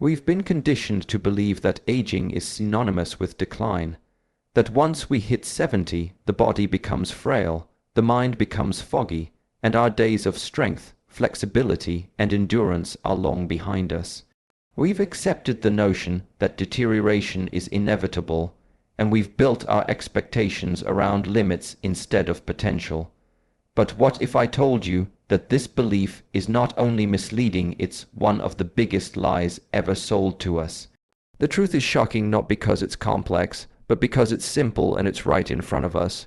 We've been conditioned to believe that aging is synonymous with decline, that once we hit 70, the body becomes frail, the mind becomes foggy, and our days of strength, flexibility, and endurance are long behind us. We've accepted the notion that deterioration is inevitable, and we've built our expectations around limits instead of potential. But what if I told you that this belief is not only misleading, it's one of the biggest lies ever sold to us? The truth is shocking not because it's complex, but because it's simple and it's right in front of us.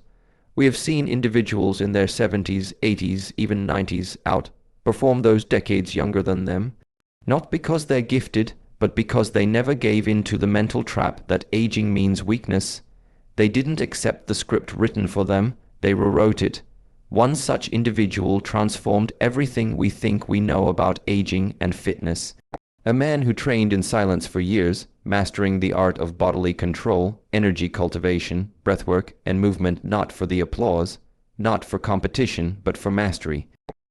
We have seen individuals in their 70s, 80s, even 90s outperform those decades younger than them, not because they're gifted, but because they never gave in to the mental trap that aging means weakness. They didn't accept the script written for them, they rewrote it. One such individual transformed everything we think we know about aging and fitness. A man who trained in silence for years, mastering the art of bodily control, energy cultivation, breathwork, and movement, not for the applause, not for competition, but for mastery.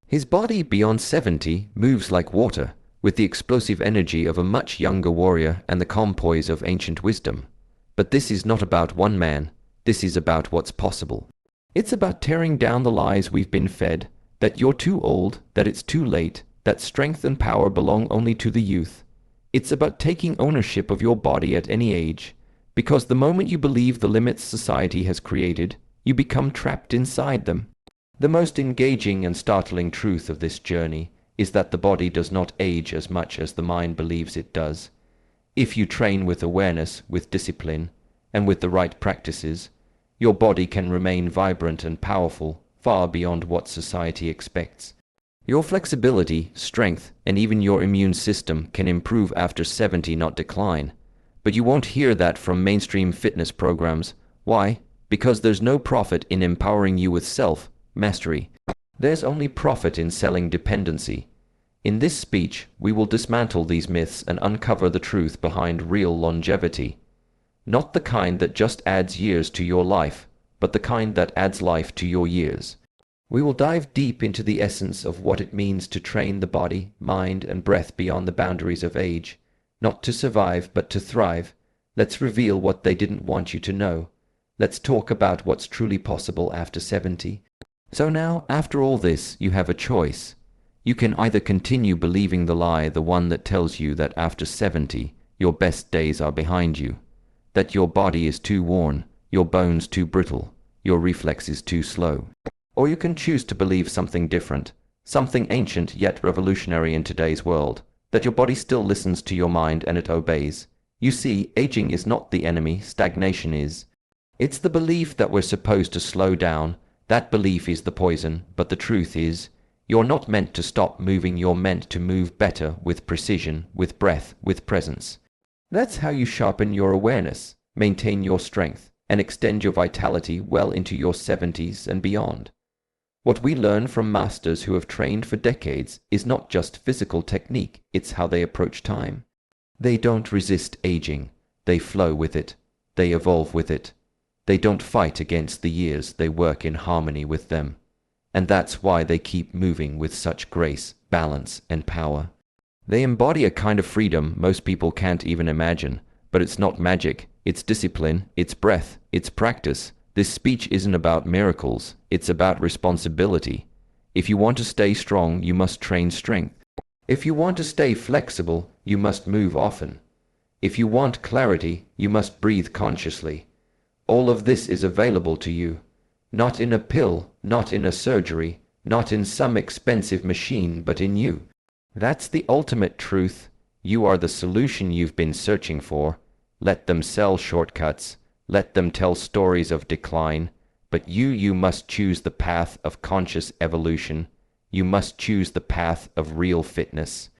His body beyond 70 moves like water, with the explosive energy of a much younger warrior and the calm poise of ancient wisdom. But this is not about one man, this is about what's possible. It's about tearing down the lies we've been fed, that you're too old, that it's too late, that strength and power belong only to the youth. It's about taking ownership of your body at any age, because the moment you believe the limits society has created, you become trapped inside them. The most engaging and startling truth of this journey is that the body does not age as much as the mind believes it does. If you train with awareness, with discipline, and with the right practices, your body can remain vibrant and powerful, far beyond what society expects. Your flexibility, strength, and even your immune system can improve after 70, not decline. But you won't hear that from mainstream fitness programs. Why? Because there's no profit in empowering you with self-mastery. There's only profit in selling dependency. In this speech, we will dismantle these myths and uncover the truth behind real longevity. Not the kind that just adds years to your life, but the kind that adds life to your years. We will dive deep into the essence of what it means to train the body, mind, and breath beyond the boundaries of age, not to survive, but to thrive. Let's reveal what they didn't want you to know. Let's talk about what's truly possible after 70. So now, after all this, you have a choice. You can either continue believing the lie, the one that tells you that after 70, your best days are behind you, that your body is too worn, your bones too brittle, your reflexes too slow. Or you can choose to believe something different, something ancient yet revolutionary in today's world, that your body still listens to your mind and it obeys. You see, aging is not the enemy, stagnation is. It's the belief that we're supposed to slow down. That belief is the poison, but the truth is, you're not meant to stop moving, you're meant to move better, with precision, with breath, with presence. That's how you sharpen your awareness, maintain your strength, and extend your vitality well into your 70s and beyond. What we learn from masters who have trained for decades is not just physical technique, it's how they approach time. They don't resist aging, they flow with it, they evolve with it. They don't fight against the years, they work in harmony with them. And that's why they keep moving with such grace, balance, and power. They embody a kind of freedom most people can't even imagine, but it's not magic, it's discipline, it's breath, it's practice. This speech isn't about miracles, it's about responsibility. If you want to stay strong, you must train strength. If you want to stay flexible, you must move often. If you want clarity, you must breathe consciously. All of this is available to you. Not in a pill, not in a surgery, not in some expensive machine, but in you. That's the ultimate truth. You are the solution you've been searching for. Let them sell shortcuts. Let them tell stories of decline, but you must choose the path of conscious evolution. You must choose the path of real fitness.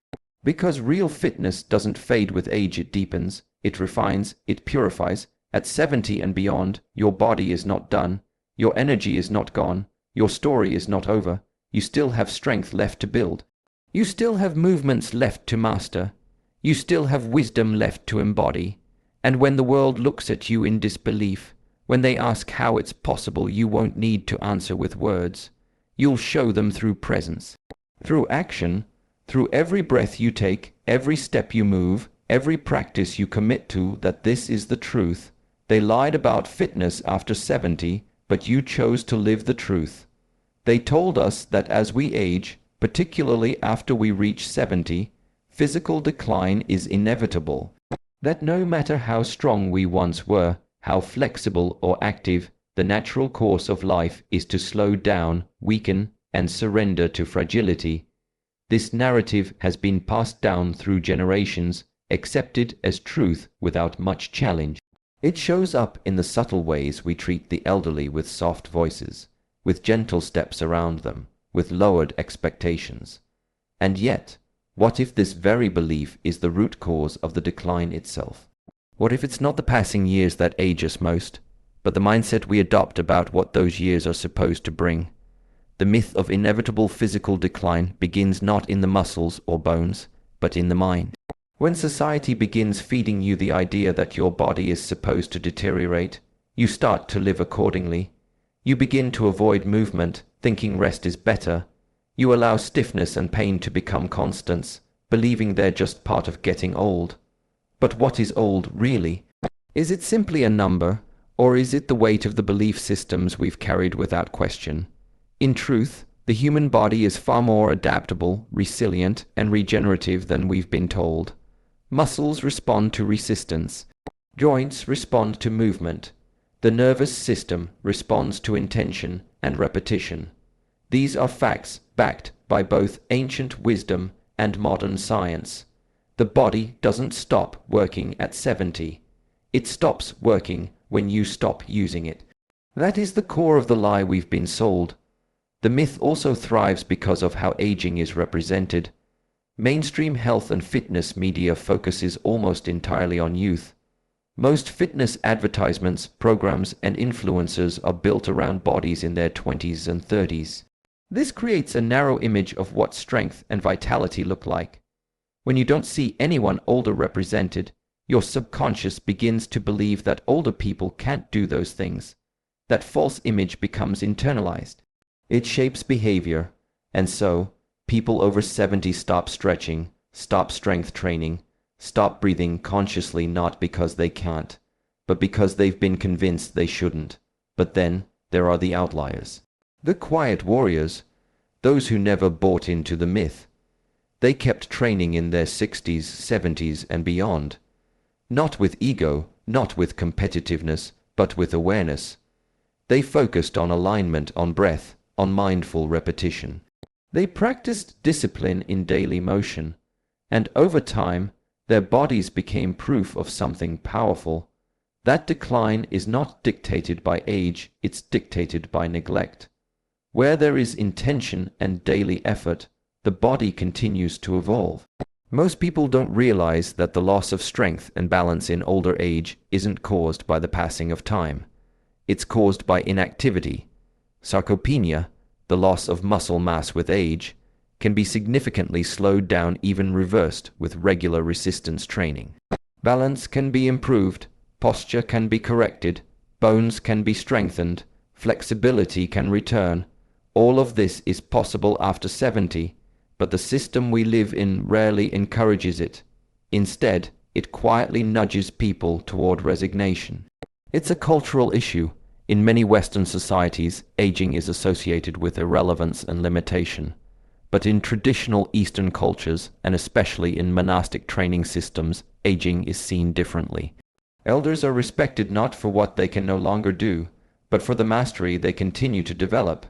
Because real fitness doesn't fade with age, it deepens, it refines, it purifies. At 70 and beyond, your body is not done, your energy is not gone, your story is not over. You still have strength left to build. You still have movements left to master. You still have wisdom left to embody. And when the world looks at you in disbelief, when they ask how it's possible, you won't need to answer with words. You'll show them through presence, through action, through every breath you take, every step you move, Every practice you commit to that this is the truth. They lied about fitness after 70, but you chose to live the truth. They told us that as we age, particularly after we reach 70, physical decline is inevitable. That no matter how strong we once were, how flexible or active, the natural course of life is to slow down, weaken, and surrender to fragility. This narrative has been passed down through generations, accepted as truth without much challenge. It shows up in the subtle ways we treat the elderly with soft voices, with gentle steps around them, with lowered expectations. And yet, what if this very belief is the root cause of the decline itself? What if it's not the passing years that age us most, but the mindset we adopt about what those years are supposed to bring? The myth of inevitable physical decline begins not in the muscles or bones, but in the mind. When society begins feeding you the idea that your body is supposed to deteriorate, you start to live accordingly. You begin to avoid movement, thinking rest is better. You allow stiffness and pain to become constants, believing they're just part of getting old. But what is old, really? Is it simply a number, or is it the weight of the belief systems we've carried without question? In truth, the human body is far more adaptable, resilient, and regenerative than we've been told. Muscles respond to resistance. Joints respond to movement. The nervous system responds to intention and repetition. These are facts backed by both ancient wisdom and modern science. The body doesn't stop working at 70. It stops working when you stop using it. That is the core of the lie we've been sold. The myth also thrives because of how aging is represented. Mainstream health and fitness media focuses almost entirely on youth. Most fitness advertisements, programs, and influencers are built around bodies in their 20s and 30s. This creates a narrow image of what strength and vitality look like. When you don't see anyone older represented, your subconscious begins to believe that older people can't do those things. That false image becomes internalized. It shapes behavior, and so, people over 70 stop stretching, stop strength training, stop breathing consciously not because they can't, but because they've been convinced they shouldn't. But then, there are the outliers. The quiet warriors, those who never bought into the myth. They kept training in their 60s, 70s, and beyond. Not with ego, not with competitiveness, but with awareness. They focused on alignment, on breath, on mindful repetition. They practiced discipline in daily motion, and over time, their bodies became proof of something powerful. That decline is not dictated by age, it's dictated by neglect. Where there is intention and daily effort, the body continues to evolve. Most people don't realize that the loss of strength and balance in older age isn't caused by the passing of time. It's caused by inactivity. Sarcopenia, the loss of muscle mass with age, can be significantly slowed down, even reversed, with regular resistance training. Balance can be improved, posture can be corrected, bones can be strengthened, flexibility can return. All of this is possible after 70, but the system we live in rarely encourages it. Instead, it quietly nudges people toward resignation. It's a cultural issue. In many Western societies, aging is associated with irrelevance and limitation. But in traditional Eastern cultures, and especially in monastic training systems, aging is seen differently. Elders are respected not for what they can no longer do, but for the mastery they continue to develop.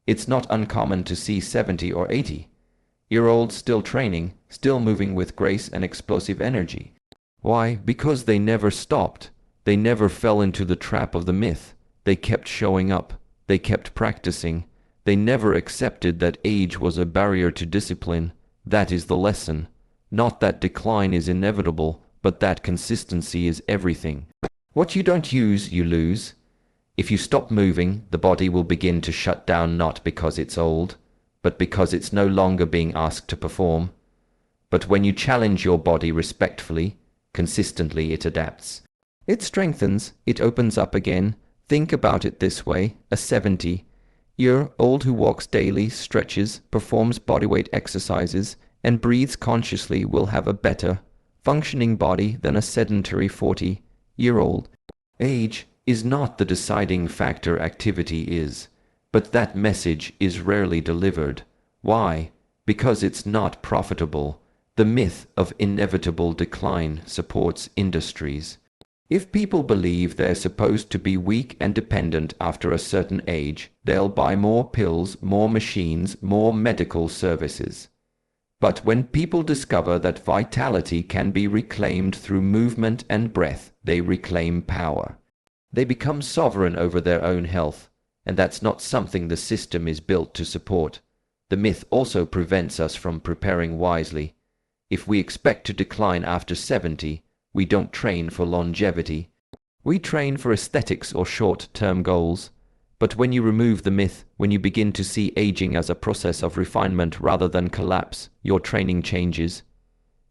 It's not uncommon to see 70 or 80-year-olds still training, still moving with grace and explosive energy. Why? Because they never stopped. They never fell into the trap of the myth. They kept showing up. They kept practicing. They never accepted that age was a barrier to discipline. That is the lesson. Not that decline is inevitable, but that consistency is everything. What you don't use, you lose. If you stop moving, the body will begin to shut down, not because it's old, but because it's no longer being asked to perform. But when you challenge your body respectfully, consistently, it adapts. It strengthens, it opens up again. Think about it this way: a 70-year-old who walks daily, stretches, performs bodyweight exercises, and breathes consciously will have a better, functioning body than a sedentary 40-year-old. Age is not the deciding factor, activity is. But that message is rarely delivered. Why? Because it's not profitable. The myth of inevitable decline supports industries. If people believe they're supposed to be weak and dependent after a certain age, they'll buy more pills, more machines, more medical services. But when people discover that vitality can be reclaimed through movement and breath, they reclaim power. They become sovereign over their own health, and that's not something the system is built to support. The myth also prevents us from preparing wisely. If we expect to decline after 70, we don't train for longevity. We train for aesthetics or short-term goals. But when you remove the myth, when you begin to see aging as a process of refinement rather than collapse, your training changes.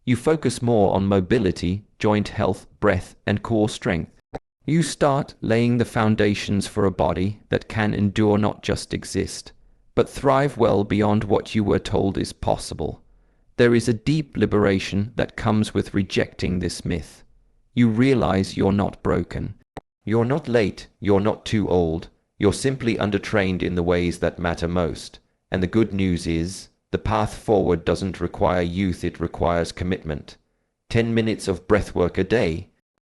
You focus more on mobility, joint health, breath, and core strength. You start laying the foundations for a body that can endure, not just exist, but thrive well beyond what you were told is possible. There is a deep liberation that comes with rejecting this myth. You realize you're not broken. You're not late, you're not too old, you're simply undertrained in the ways that matter most. And the good news is, the path forward doesn't require youth, it requires commitment. 10 minutes of breathwork a day,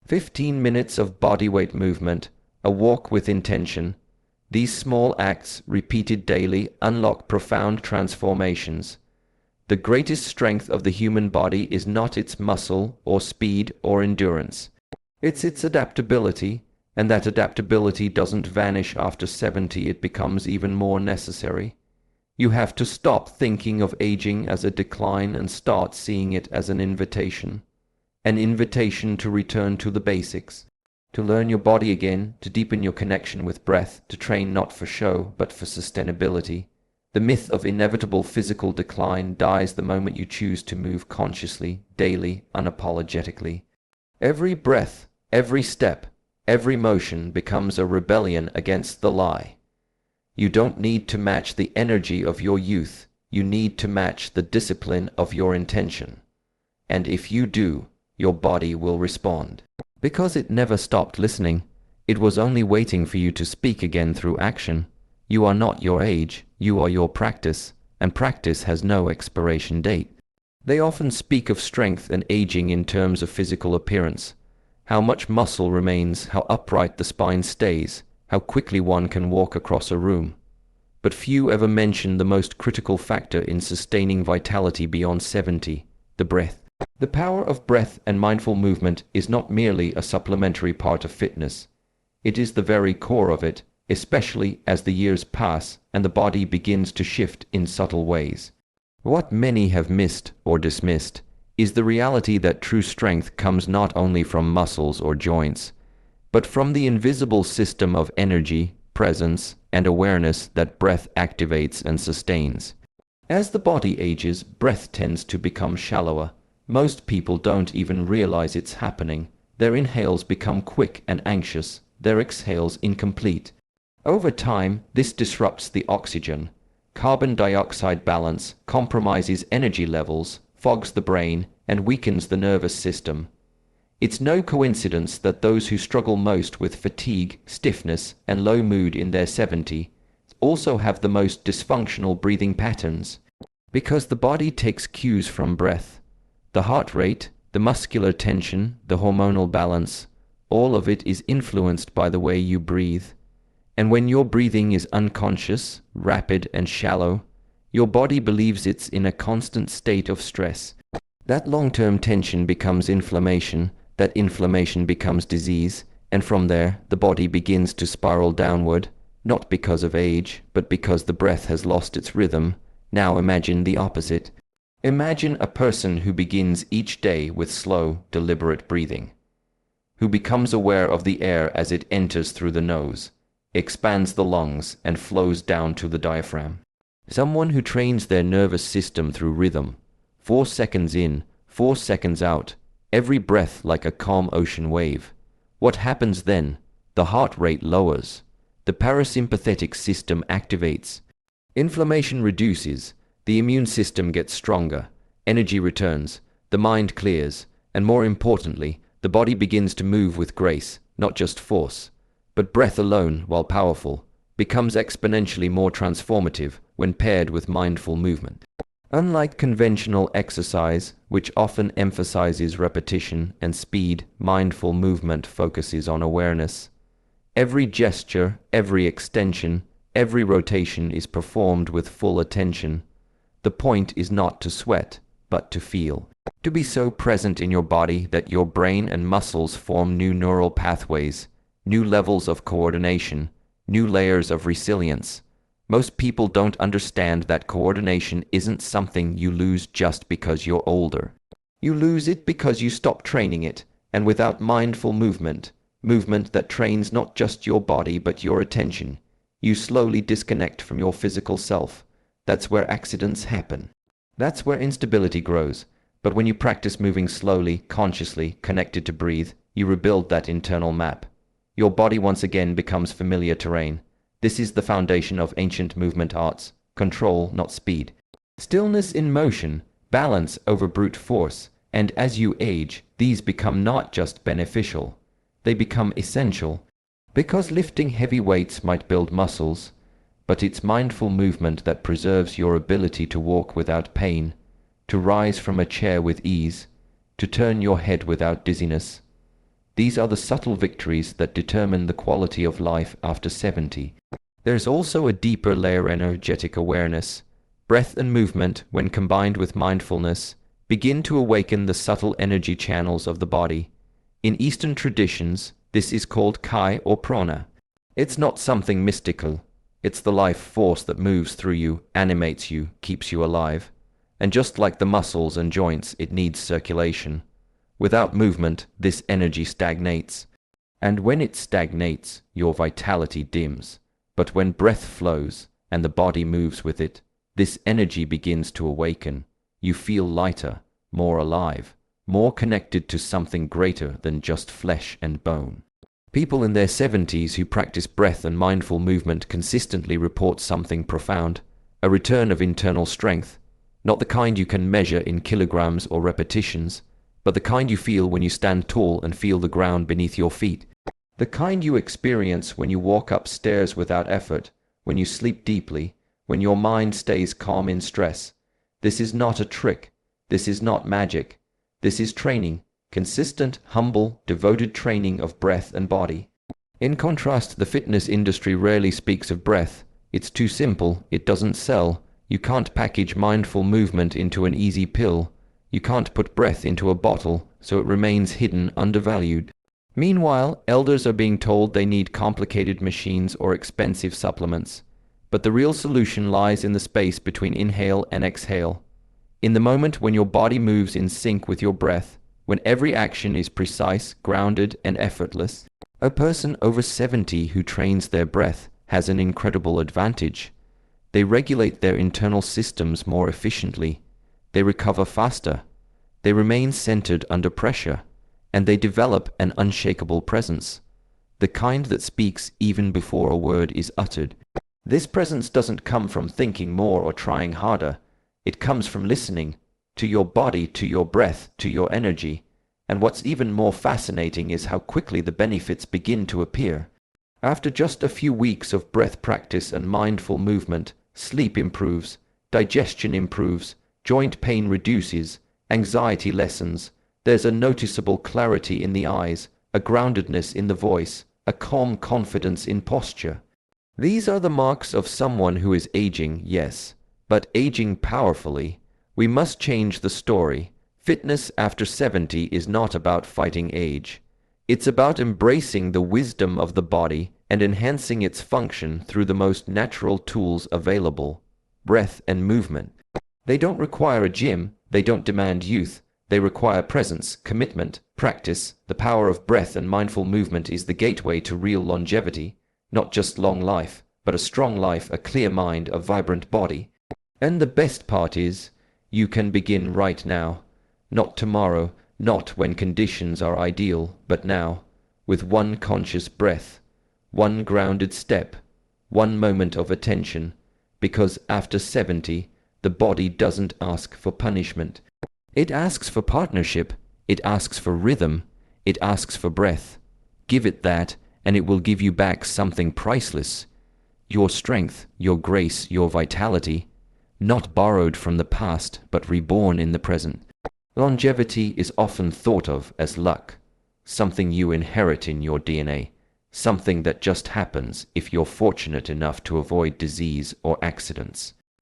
15 minutes of bodyweight movement, a walk with intention. These small acts, repeated daily, unlock profound transformations. The greatest strength of the human body is not its muscle or speed or endurance. It's its adaptability, and that adaptability doesn't vanish after 70, it becomes even more necessary. You have to stop thinking of aging as a decline and start seeing it as an invitation. An invitation to return to the basics, to learn your body again, to deepen your connection with breath, to train not for show, but for sustainability. The myth of inevitable physical decline dies the moment you choose to move consciously, daily, unapologetically. Every breath, every step, every motion becomes a rebellion against the lie. You don't need to match the energy of your youth, you need to match the discipline of your intention. And if you do, your body will respond. Because it never stopped listening, it was only waiting for you to speak again through action. You are not your age, you are your practice, and practice has no expiration date. They often speak of strength and aging in terms of physical appearance. How much muscle remains, how upright the spine stays, how quickly one can walk across a room. But few ever mention the most critical factor in sustaining vitality beyond 70, the breath. The power of breath and mindful movement is not merely a supplementary part of fitness. It is the very core of it, especially as the years pass and the body begins to shift in subtle ways. What many have missed or dismissed is the reality that true strength comes not only from muscles or joints, but from the invisible system of energy, presence, and awareness that breath activates and sustains. As the body ages, breath tends to become shallower. Most people don't even realize it's happening. Their inhales become quick and anxious, their exhales incomplete. Over time, this disrupts the oxygen, carbon dioxide balance, compromises energy levels, fogs the brain, and weakens the nervous system. It's no coincidence that those who struggle most with fatigue, stiffness, and low mood in their 70s also have the most dysfunctional breathing patterns, because the body takes cues from breath. The heart rate, the muscular tension, the hormonal balance, all of it is influenced by the way you breathe. And when your breathing is unconscious, rapid, and shallow, your body believes it's in a constant state of stress. That long-term tension becomes inflammation, that inflammation becomes disease, and from there, the body begins to spiral downward, not because of age, but because the breath has lost its rhythm. Now imagine the opposite. Imagine a person who begins each day with slow, deliberate breathing, who becomes aware of the air as it enters through the nose, expands the lungs, and flows down to the diaphragm. Someone who trains their nervous system through rhythm, 4 seconds in, 4 seconds out, every breath like a calm ocean wave. What happens then? The heart rate lowers. The parasympathetic system activates. Inflammation reduces. The immune system gets stronger. Energy returns. The mind clears. And more importantly, the body begins to move with grace, not just force. But breath alone, while powerful, becomes exponentially more transformative when paired with mindful movement. Unlike conventional exercise, which often emphasizes repetition and speed, mindful movement focuses on awareness. Every gesture, every extension, every rotation is performed with full attention. The point is not to sweat, but to feel. To be so present in your body that your brain and muscles form new neural pathways, new levels of coordination, new layers of resilience. Most people don't understand that coordination isn't something you lose just because you're older. You lose it because you stop training it, and without mindful movement, movement that trains not just your body but your attention, you slowly disconnect from your physical self. That's where accidents happen. That's where instability grows. But when you practice moving slowly, consciously, connected to breathe, you rebuild that internal map. Your body once again becomes familiar terrain. This is the foundation of ancient movement arts: control, not speed. Stillness in motion, balance over brute force, and as you age, these become not just beneficial, they become essential. Because lifting heavy weights might build muscles, but it's mindful movement that preserves your ability to walk without pain, to rise from a chair with ease, to turn your head without dizziness. These are the subtle victories that determine the quality of life after 70. There's also a deeper layer: energetic awareness. Breath and movement, when combined with mindfulness, begin to awaken the subtle energy channels of the body. In Eastern traditions, this is called kai or prana. It's not something mystical. It's the life force that moves through you, animates you, keeps you alive. And just like the muscles and joints, it needs circulation. Without movement, this energy stagnates. And when it stagnates, your vitality dims. But when breath flows, and the body moves with it, this energy begins to awaken. You feel lighter, more alive, more connected to something greater than just flesh and bone. People in their 70s who practice breath and mindful movement consistently report something profound: a return of internal strength. Not the kind you can measure in kilograms or repetitions, but the kind you feel when you stand tall and feel the ground beneath your feet. The kind you experience when you walk up stairs without effort, when you sleep deeply, when your mind stays calm in stress. This is not a trick. This is not magic. This is training. Consistent, humble, devoted training of breath and body. In contrast, the fitness industry rarely speaks of breath. It's too simple. It doesn't sell. You can't package mindful movement into an easy pill. You can't put breath into a bottle, so it remains hidden, undervalued. Meanwhile, elders are being told they need complicated machines or expensive supplements. But the real solution lies in the space between inhale and exhale. In the moment when your body moves in sync with your breath, when every action is precise, grounded, and effortless. A person over 70 who trains their breath has an incredible advantage. They regulate their internal systems more efficiently. They recover faster. They remain centered under pressure. And they develop an unshakable presence, the kind that speaks even before a word is uttered. This presence doesn't come from thinking more or trying harder. It comes from listening to your body, to your breath, to your energy. And what's even more fascinating is how quickly the benefits begin to appear. After just a few weeks of breath practice and mindful movement, sleep improves, digestion improves, joint pain reduces, anxiety lessens. There's a noticeable clarity in the eyes, a groundedness in the voice, a calm confidence in posture. These are the marks of someone who is aging, yes, but aging powerfully. We must change the story. Fitness after 70 is not about fighting age. It's about embracing the wisdom of the body and enhancing its function through the most natural tools available: breath and movement. They don't require a gym, they don't demand youth. They require presence, commitment, practice. The power of breath and mindful movement is the gateway to real longevity, not just long life, but a strong life, a clear mind, a vibrant body. And the best part is, you can begin right now. Not tomorrow, not when conditions are ideal, but now, with one conscious breath, one grounded step, one moment of attention, because after 70, the body doesn't ask for punishment. It asks for partnership. It asks for rhythm. It asks for breath. Give it that, and it will give you back something priceless. Your strength, your grace, your vitality, not borrowed from the past, but reborn in the present. Longevity is often thought of as luck, something you inherit in your DNA, something that just happens if you're fortunate enough to avoid disease or accidents.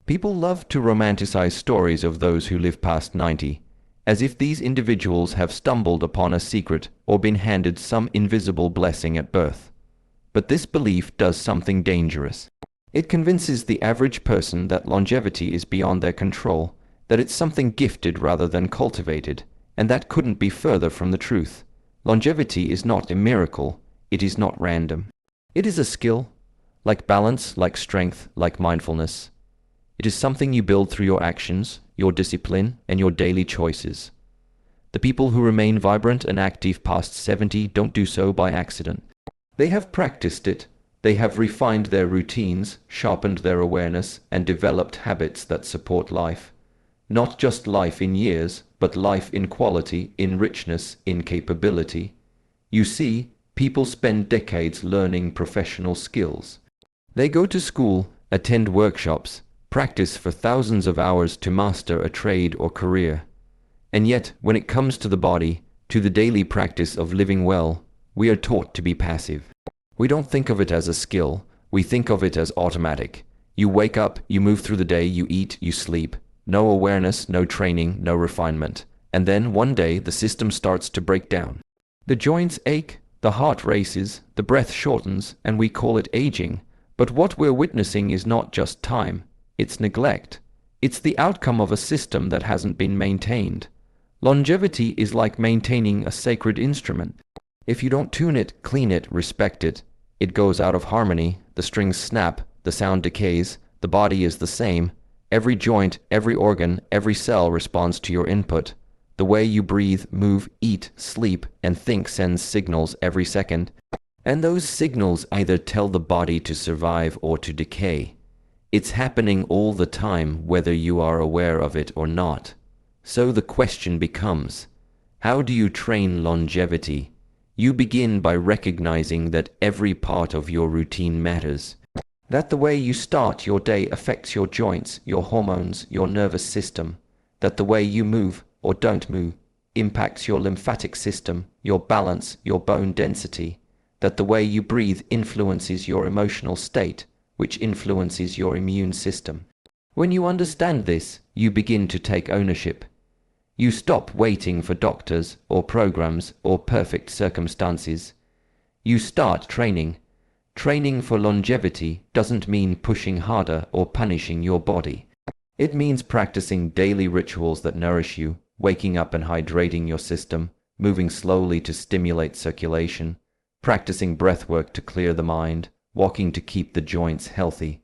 People love to romanticize stories of those who live past 90, as if these individuals have stumbled upon a secret or been handed some invisible blessing at birth. But this belief does something dangerous. It convinces the average person that longevity is beyond their control, that it's something gifted rather than cultivated, and that couldn't be further from the truth. Longevity is not a miracle. It is not random. It is a skill, like balance, like strength, like mindfulness. It is something you build through your actions, your discipline, and your daily choices. The people who remain vibrant and active past 70 don't do so by accident. They have practiced it. They have refined their routines, sharpened their awareness, and developed habits that support life. Not just life in years, but life in quality, in richness, in capability. You see, people spend decades learning professional skills. They go to school, attend workshops, practice for thousands of hours to master a trade or career. And yet, when it comes to the body, to the daily practice of living well, we are taught to be passive. We don't think of it as a skill, we think of it as automatic. You wake up, you move through the day, you eat, you sleep. No awareness, no training, no refinement. And then one day the system starts to break down. The joints ache, the heart races, the breath shortens, and we call it aging. But what we're witnessing is not just time, it's neglect. It's the outcome of a system that hasn't been maintained. Longevity is like maintaining a sacred instrument. If you don't tune it, clean it, respect it, it goes out of harmony, the strings snap, the sound decays, the body is the same. Every joint, every organ, every cell responds to your input. The way you breathe, move, eat, sleep, and think sends signals every second. And those signals either tell the body to survive or to decay. It's happening all the time, whether you are aware of it or not. So the question becomes, how do you train longevity? You begin by recognizing that every part of your routine matters. That the way you start your day affects your joints, your hormones, your nervous system. That the way you move or don't move impacts your lymphatic system, your balance, your bone density. That the way you breathe influences your emotional state, which influences your immune system. When you understand this, you begin to take ownership. You stop waiting for doctors or programs or perfect circumstances. You start training. Training for longevity doesn't mean pushing harder or punishing your body. It means practicing daily rituals that nourish you, waking up and hydrating your system, moving slowly to stimulate circulation, practicing breath work to clear the mind, walking to keep the joints healthy,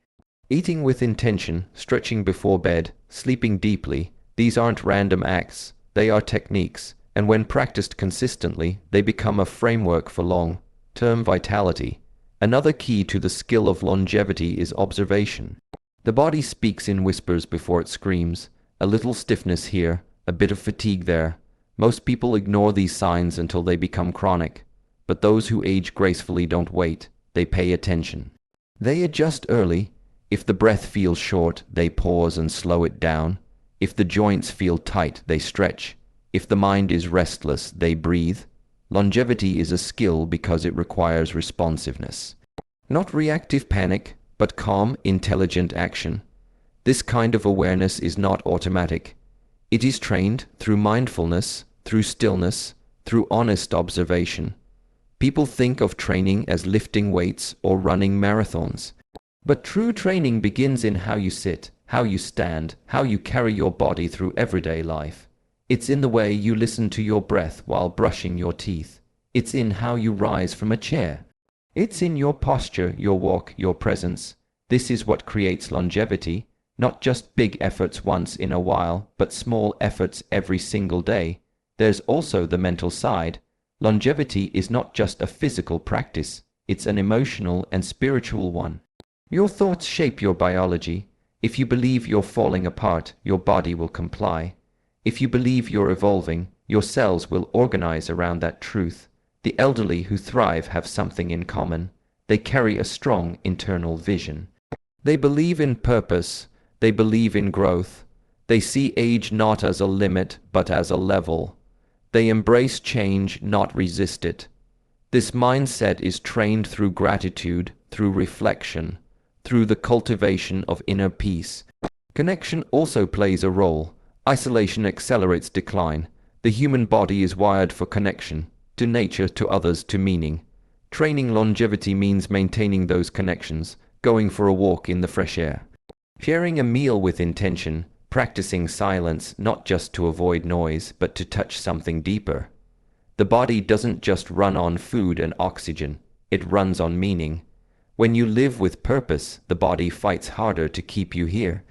eating with intention, stretching before bed, sleeping deeply. These aren't random acts, they are techniques, and when practiced consistently, they become a framework for long-term vitality. Another key to the skill of longevity is observation. The body speaks in whispers before it screams, a little stiffness here, a bit of fatigue there. Most people ignore these signs until they become chronic, but those who age gracefully don't wait, they pay attention. They adjust early. If the breath feels short, they pause and slow it down. If the joints feel tight, they stretch. If the mind is restless, they breathe. Longevity is a skill because it requires responsiveness. Not reactive panic, but calm, intelligent action. This kind of awareness is not automatic. It is trained through mindfulness, through stillness, through honest observation. People think of training as lifting weights or running marathons. But true training begins in how you sit, how you stand, how you carry your body through everyday life. It's in the way you listen to your breath while brushing your teeth. It's in how you rise from a chair. It's in your posture, your walk, your presence. This is what creates longevity, not just big efforts once in a while, but small efforts every single day. There's also the mental side. Longevity is not just a physical practice, it's an emotional and spiritual one. Your thoughts shape your biology. If you believe you're falling apart, your body will comply. If you believe you're evolving, your cells will organize around that truth. The elderly who thrive have something in common. They carry a strong internal vision. They believe in purpose. They believe in growth. They see age not as a limit, but as a level. They embrace change, not resist it. This mindset is trained through gratitude, through reflection, through the cultivation of inner peace. Connection also plays a role. Isolation accelerates decline. The human body is wired for connection, to nature, to others, to meaning. Training longevity means maintaining those connections, going for a walk in the fresh air, sharing a meal with intention, practicing silence not just to avoid noise, but to touch something deeper. The body doesn't just run on food and oxygen, it runs on meaning. When you live with purpose, the body fights harder to keep you here.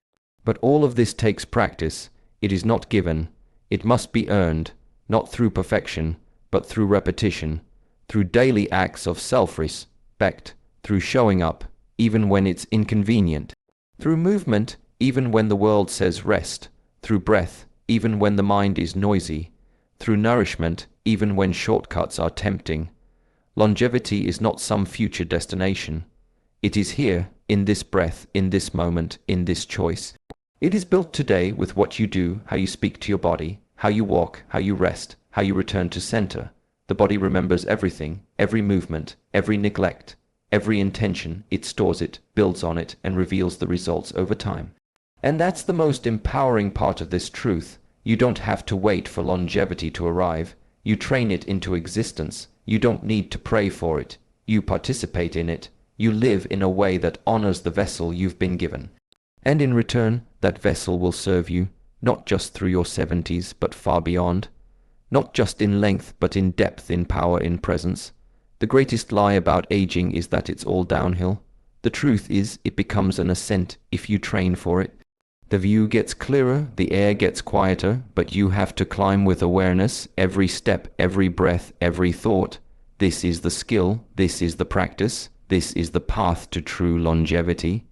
But all of this takes practice. It is not given. It must be earned, not through perfection, but through repetition, through daily acts of self-respect, through showing up, even when it's inconvenient, through movement, even when the world says rest, through breath, even when the mind is noisy, through nourishment, even when shortcuts are tempting. Longevity is not some future destination. It is here, in this breath, in this moment, in this choice. It is built today with what you do, how you speak to your body, how you walk, how you rest, how you return to center. The body remembers everything, every movement, every neglect, every intention. It stores it, builds on it, and reveals the results over time. And that's the most empowering part of this truth. You don't have to wait for longevity to arrive. You train it into existence. You don't need to pray for it. You participate in it. You live in a way that honors the vessel you've been given. And in return, that vessel will serve you, not just through your 70s, but far beyond. Not just in length, but in depth, in power, in presence. The greatest lie about aging is that it's all downhill. The truth is, it becomes an ascent if you train for it. The view gets clearer, the air gets quieter, but you have to climb with awareness, every step, every breath, every thought. This is the skill, this is the practice, this is the path to true longevity.